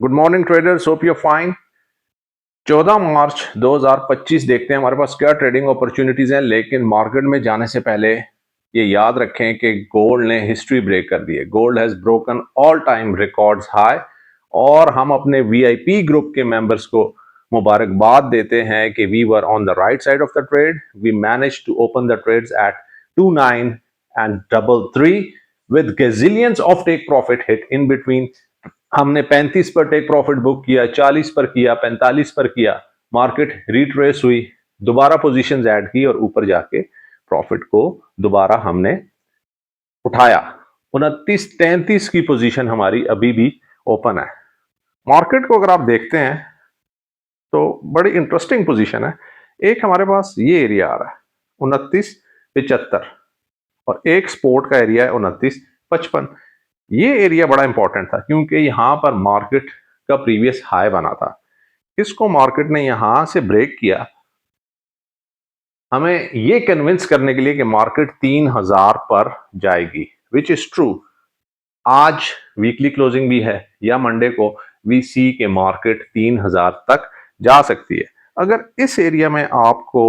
Good morning traders, hope you fine. 14 मार्च 2025 देखते हैं हमारे पास क्या ट्रेडिंग अपॉर्चुनिटीज हैं। लेकिन मार्केट में जाने से पहले ये याद रखें कि गोल्ड ने हिस्ट्री ब्रेक कर दी है। Gold has broken all time records high और हम अपने वीआईपी ग्रुप के मेंबर्स को मुबारकबाद देते हैं कि we were on the right side of the trade. We manage to open the trades at 29 and 33 with gazillions of take profit hit in between। हमने 35 पर टेक प्रॉफिट बुक किया, 40 पर किया, 45 पर किया। मार्केट रिट्रेस हुई, दोबारा पोजीशंस ऐड की और ऊपर जाके प्रॉफिट को दोबारा हमने उठाया। 29-33 की पोजीशन हमारी अभी भी ओपन है। मार्केट को अगर आप देखते हैं तो बड़ी इंटरेस्टिंग पोजीशन है। एक हमारे पास ये एरिया आ रहा है 29.75 और एक सपोर्ट का एरिया है 29.55। ये एरिया बड़ा इंपॉर्टेंट था क्योंकि यहां पर मार्केट का प्रीवियस हाई बना था। इसको मार्केट ने यहां से ब्रेक किया हमें ये कन्विंस करने के लिए कि मार्केट 3000 पर जाएगी, विच इज ट्रू। आज वीकली क्लोजिंग भी है या मंडे को वी सी के मार्केट 3000 तक जा सकती है। अगर इस एरिया में आपको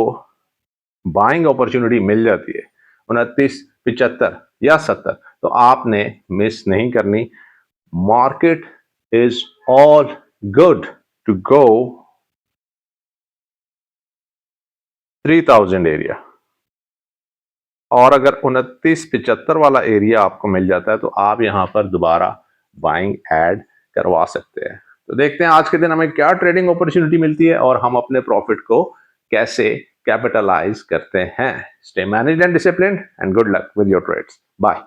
बाइंग अपॉर्चुनिटी मिल जाती है 29.75 या 70, तो आपने मिस नहीं करनी। Market is all good to go 3000 area, और अगर 29.75 वाला एरिया आपको मिल जाता है तो आप यहां पर दोबारा बाइंग ऐड करवा सकते हैं। तो देखते हैं आज के दिन हमें क्या ट्रेडिंग अपॉर्चुनिटी मिलती है और हम अपने प्रॉफिट को कैसे कैपिटलाइज करते हैं। Stay managed and disciplined and good luck with your trades. Bye.